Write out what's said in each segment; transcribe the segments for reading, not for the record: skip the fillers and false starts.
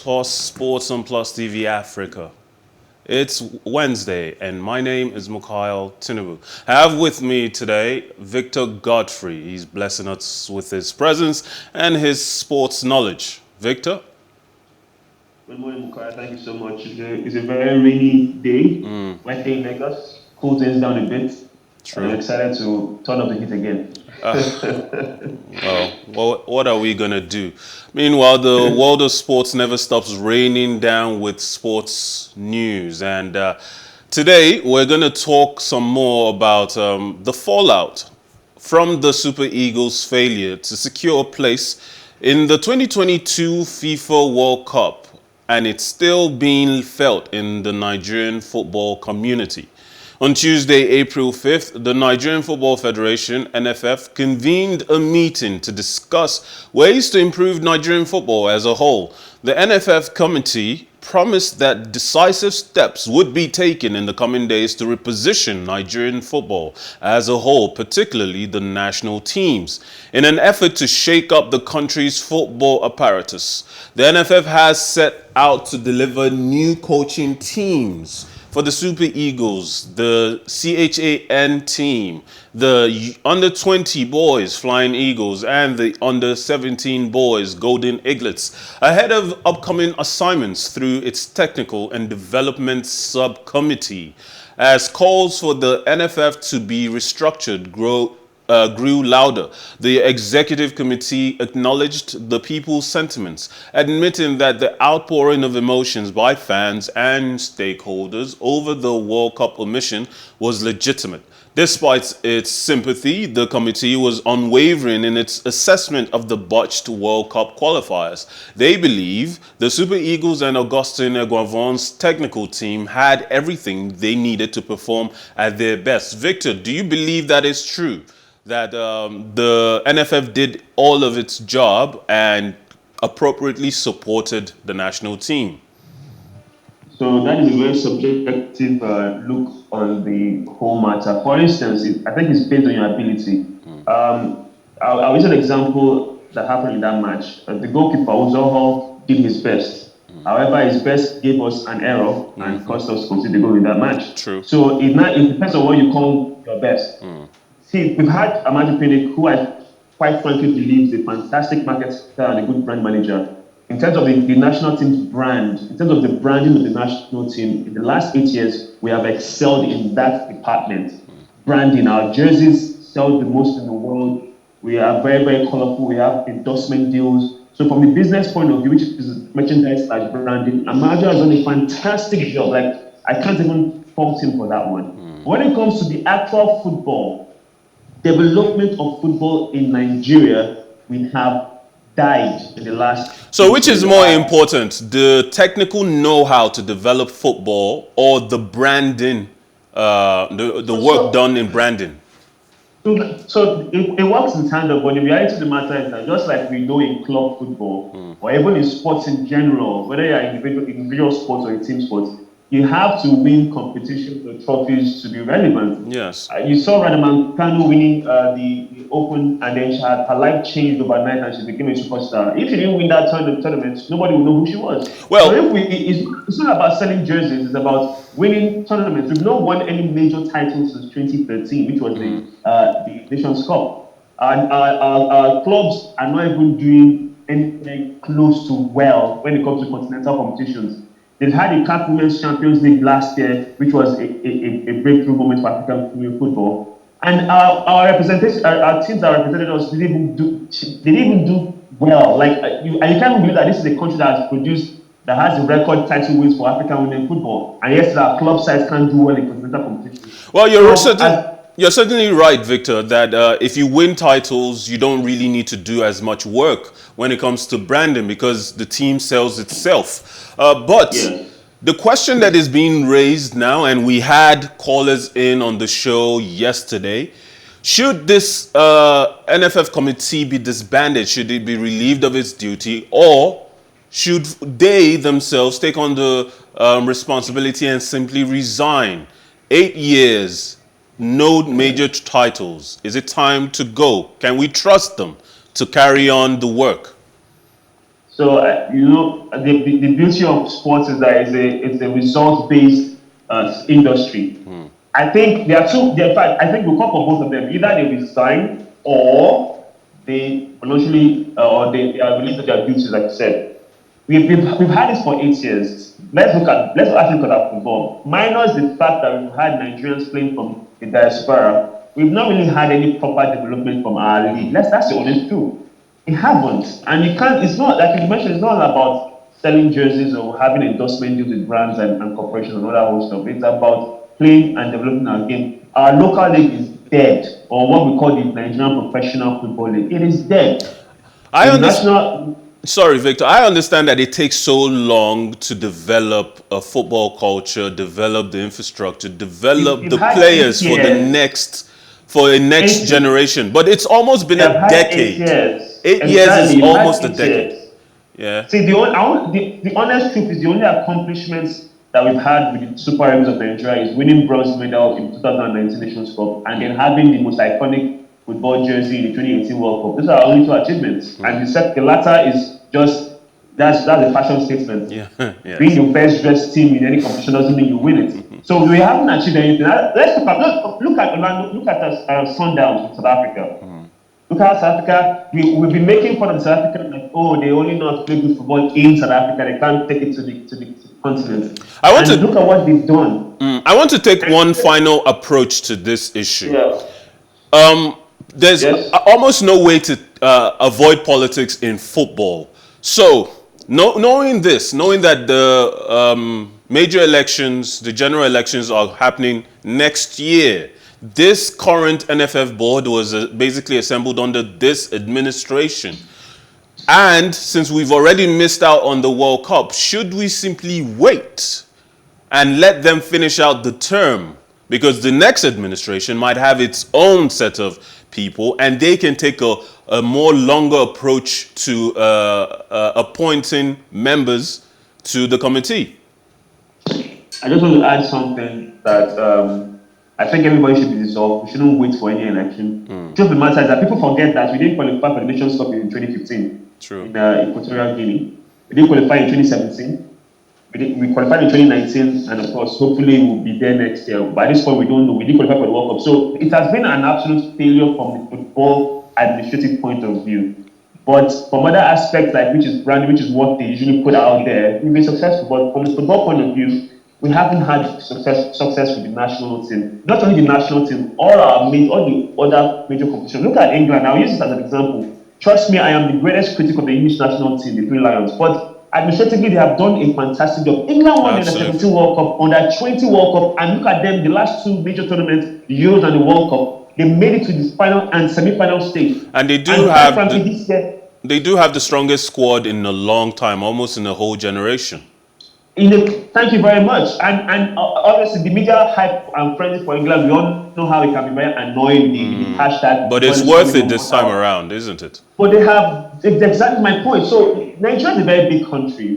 Plus Sports on PlusTvAfrica. It's Wednesday, and my name is Mikhail Tinubu. I have with me today Victor Godfrey. He's blessing us with his presence and his sports knowledge. Victor? Good morning, Mikhail. Thank you so much. It's a very rainy day. Wednesday in Lagos. Cool things down a bit. True. I'm excited to turn up the heat again. Well, what are we going to do? Meanwhile, the world of sports never stops raining down with sports news. And today, we're going to talk some more about the fallout from the Super Eagles' failure to secure a place in the 2022 FIFA World Cup. And it's still being felt in the Nigerian football community. On Tuesday, April 5th, the Nigerian Football Federation, NFF, convened a meeting to discuss ways to improve Nigerian football as a whole. The NFF Committee promised that decisive steps would be taken in the coming days to reposition Nigerian football as a whole, particularly the national teams, in an effort to shake up the country's football apparatus. The NFF has set out to deliver new coaching teams for the Super Eagles, the CHAN team, the under-20 boys, Flying Eagles, and the under-17 boys, Golden Eaglets, ahead of upcoming assignments through its technical and development subcommittee. As calls for the NFF to be restructured grew louder, the executive committee acknowledged the people's sentiments, admitting that the outpouring of emotions by fans and stakeholders over the World Cup omission was legitimate. Despite its sympathy, the committee was unwavering in its assessment of the botched World Cup qualifiers. They believe the Super Eagles and Augustin Eguavon's technical team had everything they needed to perform at their best. Victor, do you believe that is true? That the NFF did all of its job and appropriately supported the national team? So that is a very subjective look on the whole matter. For instance, I think it's based on your ability. I'll use an example that happened in that match. The goalkeeper, Uzoho, did his best. However, his best gave us an error and cost us to concede the goal in that match. True. So it depends on what you call your best. See, we've had Amaju Pinnick, who I quite frankly believe is a fantastic marketer and a good brand manager. In terms of the national team's brand, in terms of the branding of the national team, in the last 8 years, we have excelled in that department. Branding, our jerseys sell the most in the world. We are very, very colorful. We have endorsement deals. So from the business point of view, which is merchandise/branding, Amaju has done a fantastic job. Like, I can't even fault him for that one. When it comes to the actual football, development of football in Nigeria, we have died in the last. So which is more important, the technical know-how to develop football or the branding, the work done in branding? So it works in tandem, but the reality of the matter is that just like we know in club football, or even in sports in general, whether you're individual sports or in team sports, you have to win competitions or trophies to be relevant. Yes. You saw Radaman Kanu winning the Open, and then her life changed overnight and she became a superstar. If she didn't win that tournament, nobody would know who she was. Well, so it's not about selling jerseys, it's about winning tournaments. We've not won any major titles since 2013, which was the Nations Cup. And our clubs are not even doing anything close to well when it comes to continental competitions. They've had a CAF Women's Champions League last year, which was a breakthrough moment for African female football. And our teams that represented us didn't even do well. Like you can't believe that this is a country that has a record title wins for African women football, and yet our club sides can't do well in continental competitions. Well, you're certainly right, Victor, that if you win titles, you don't really need to do as much work when it comes to branding because the team sells itself. But the question that is being raised now, and we had callers in on the show yesterday, should this NFF committee be disbanded? Should it be relieved of its duty? Or should they themselves take on the responsibility and simply resign? 8 years, no major titles. Is it time to go? Can we trust them to carry on the work? So, the beauty of sports is that it's a result-based industry. I think there are two. In fact, I think we'll call for both of them. Either they resign or they voluntarily or they are released of their duties, like you said. We've had this for 8 years. Let's actually look at our football. Minus the fact that we've had Nigerians playing from the diaspora, we've not really had any proper development from our league. That's the honest truth. It happens, and you can't. It's not like you mentioned. It's not about selling jerseys or having endorsement deals with brands and corporations and all that whole stuff. It's about playing and developing our game. Our local league is dead, or what we call the Nigerian Professional Football League. It is dead. I understand. Sorry, Victor. I understand that it takes so long to develop a football culture, develop the infrastructure, develop the players for a next generation. But it's almost been a decade. 8 years is almost a decade. Yeah. See, the honest truth is the only accomplishments that we've had with the Super Eagles of Nigeria is winning bronze medal in 2019 Nations Cup and then having the most iconic football jersey in the 2018 World Cup. Those are our only two achievements. And the latter is just that's a fashion statement. Yeah. Yes. Being the best dressed team in any competition doesn't mean you win it. So we haven't achieved anything. Let's look at Sundowns in South Africa. Look at South Africa. We've been making fun of South Africa like, oh, they only know how to play good football in South Africa. They can't take it to the continent. Look at what they've done. I want to take one final approach to this issue. Yeah. There's almost no way to avoid politics in football. So, knowing that the major elections, the general elections are happening next year, this current NFF board was basically assembled under this administration. And since we've already missed out on the World Cup, should we simply wait and let them finish out the term? Because the next administration might have its own set of people and they can take a more longer approach to appointing members to the committee. I just want to add something that I think everybody should be dissolved. We shouldn't wait for any election. Truth of the matter is that people forget that we didn't qualify for the Nations Cup in 2015 in Equatorial Guinea. We didn't qualify in 2017. We qualified in 2019, and of course, hopefully we'll be there next year. By this point, we don't know. We didn't qualify for the World Cup. So it has been an absolute failure from the football administrative point of view. But from other aspects, like which is branding, which is what they usually put out there, we've been successful. But from the football point of view, we haven't had success with the national team. Not only the national team, all the other major competitions. Look at England. I'll use this as an example. Trust me, I am the greatest critic of the English national team, the Three Lions. But administratively, they have done a fantastic job. England won the 17 World Cup, under 20 World Cup, and look at them, the last two major tournaments, the Euros and the World Cup, they made it to the final and semi-final stage. And they do have the strongest squad in a long time, almost in a whole generation. Thank you very much. And obviously, the media hype and frenzy for England, we all know how it can be very annoying, the hashtag. But it's worth it this time around, isn't it? But they have, exactly my point. So, Nigeria is a very big country.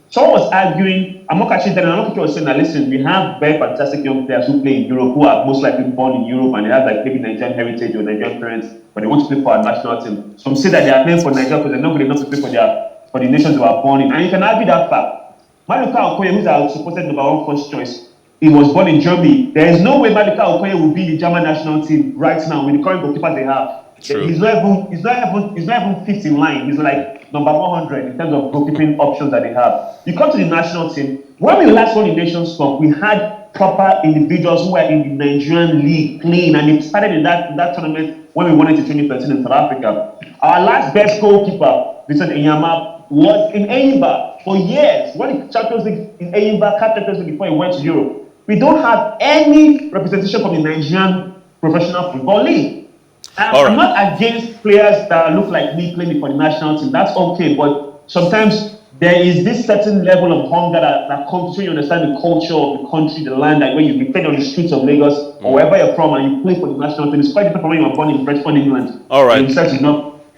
Someone was arguing, I'm not catching that, and I'm not saying that, listen, we have very fantastic young players who play in Europe, who are most likely born in Europe, and they have like maybe Nigerian heritage or Nigerian parents, but they want to play for our national team. Some say that they are playing for Nigeria because they're not good enough to play for the nations they were born in. And you can argue that fact. Maduka Okoye, who's our supposed number one first choice, he was born in Germany. There is no way Maduka Okoye will be in the German national team right now with the current goalkeepers they have. True. He's not even fifth in line. He's like number 100 in terms of goalkeeping options that they have. You come to the national team. When we last won the Nations Cup, we had proper individuals who were in the Nigerian league playing, and they started in that tournament when we won it in 2013 in South Africa. Our last best goalkeeper, Vincent Enyama, was in Enyimba for years. Won the Champions League in Enyimba, Champions League before he went to Europe. We don't have any representation from the Nigerian Professional Football League. I'm not against players that look like me playing for the national team. That's okay, but sometimes there is this certain level of hunger that comes when you understand the culture of the country, the land, like when you play on the streets of Lagos or wherever you're from and you play for the national team. It's quite different from when you were born in Bradford, England. All right.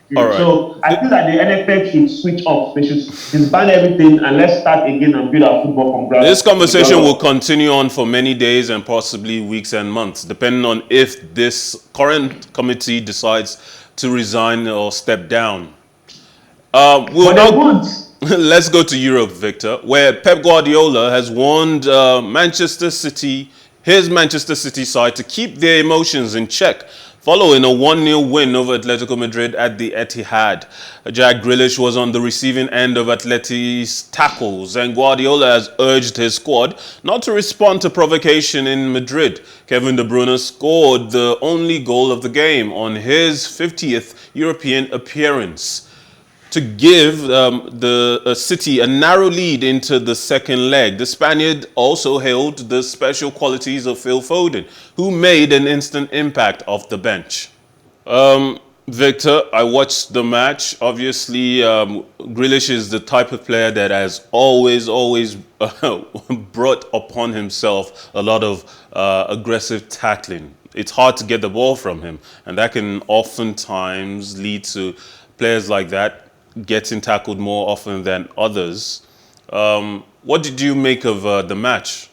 So I feel that the NFF should switch off. They should disband everything and let's start again and build our football from ground. This conversation will continue on for many days and possibly weeks and months, depending on if this current committee decides to resign or step down. We'll But they now won't. let's go to Europe, Victor, where Pep Guardiola has warned Manchester City, his Manchester City side, to keep their emotions in check following a 1-0 win over Atletico Madrid at the Etihad. Jack Grealish was on the receiving end of Atleti's tackles, and Guardiola has urged his squad not to respond to provocation in Madrid. Kevin De Bruyne scored the only goal of the game on his 50th European appearance to give the City a narrow lead into the second leg. The Spaniard also hailed the special qualities of Phil Foden, who made an instant impact off the bench. Victor, I watched the match. Obviously, Grealish is the type of player that has always brought upon himself a lot of aggressive tackling. It's hard to get the ball from him, and that can oftentimes lead to players like that getting tackled more often than others. What did you make of the match?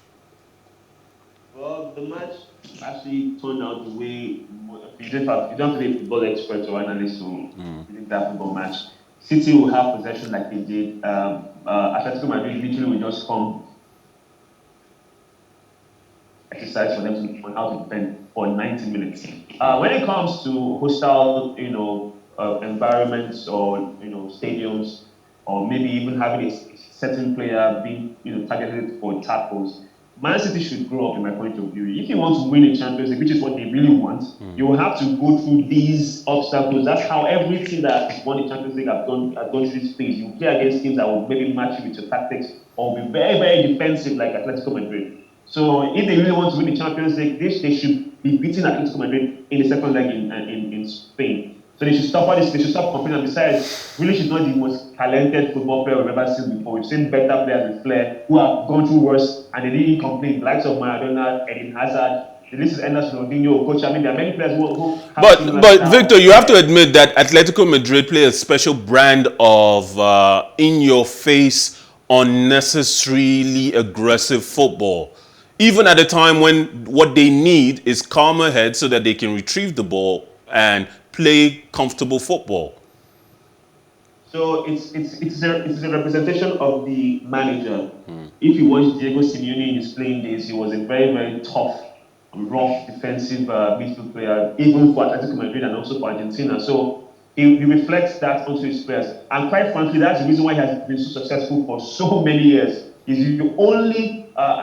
Well, the match actually turned out the way you don't have to be a football expert or analyst to predict that football match. City will have possession like they did. Atletico Madrid literally will just come exercise for them to on how to defend for 90 minutes. When it comes to hostile, environments or stadiums, or maybe even having a certain player being targeted for tackles, Man City should grow up in my point of view. If you want to win a Champions League, which is what they really want, you will have to go through these obstacles. That's how every team that has won the Champions League have gone through this phase. You play against teams that will maybe match you with your tactics or be very, very defensive like Atletico Madrid. So if they really want to win the Champions League, they should be beating Atletico Madrid in the second leg in Spain. So they should stop all this. They should stop complaining. Besides, really, she's not the most talented football player we've ever seen before. We've seen better players with flair who have gone through worse and they didn't complain. The likes of Maradona, Eden Hazard, the list is endless. Ronaldinho, Coach. I mean, there are many players who have. But Victor, you have to admit that Atletico Madrid play a special brand of in-your-face, unnecessarily aggressive football. Even at a time when what they need is calmer heads so that they can retrieve the ball and play comfortable football. So it's a representation of the manager. If you watch Diego Simeone in his playing days, he was a very, very tough, rough, defensive midfield player, even for Atletico Madrid and also for Argentina. So he reflects that onto his players. And quite frankly, that's the reason why he has been so successful for so many years. He's the only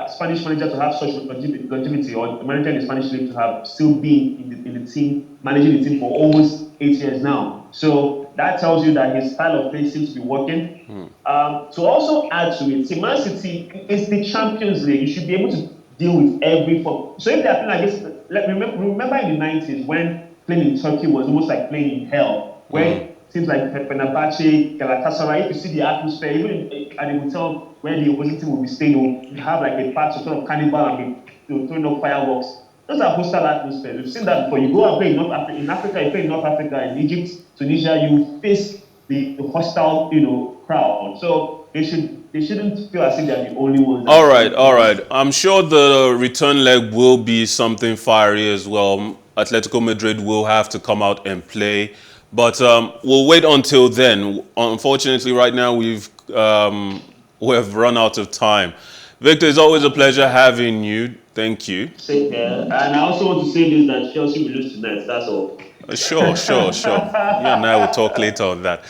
Spanish manager to have such longevity, or the manager in the Spanish league to have still been in the team, managing the team for almost 8 years now. So that tells you that his style of play seems to be working. To also add to it, Man City is the Champions League. You should be able to deal with every form. So if they are playing like this, remember in the 90s when playing in Turkey was almost like playing in hell, where teams like Fenerbahce, Galatasaray, if you see the atmosphere, even at the hotel where the opposing team will be staying, you have like a part of sort of carnival and be throwing up fireworks. Those are hostile atmospheres. We've seen that before. You go and play in North Africa. In Africa, you play in North Africa, in Egypt, Tunisia, you face the hostile, crowd. So they shouldn't feel as if they're the only ones. All right. I'm sure the return leg will be something fiery as well. Atletico Madrid will have to come out and play. But we'll wait until then. Unfortunately, right now we've run out of time. Victor, it's always a pleasure having you. Thank you. Same here. And I also want to say this, that Chelsea will lose tonight. That's all. Sure. You and I will talk later on that.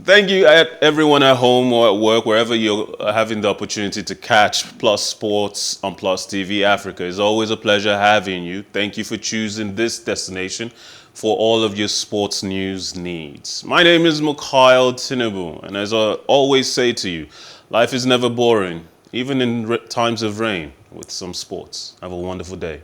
Thank you, everyone at home or at work, wherever you're having the opportunity to catch Plus Sports on Plus TV Africa. It's always a pleasure having you. Thank you for choosing this destination for all of your sports news needs. My name is Mikhail Tinubu, and as I always say to you, life is never boring, even in times of rain with some sports. Have a wonderful day.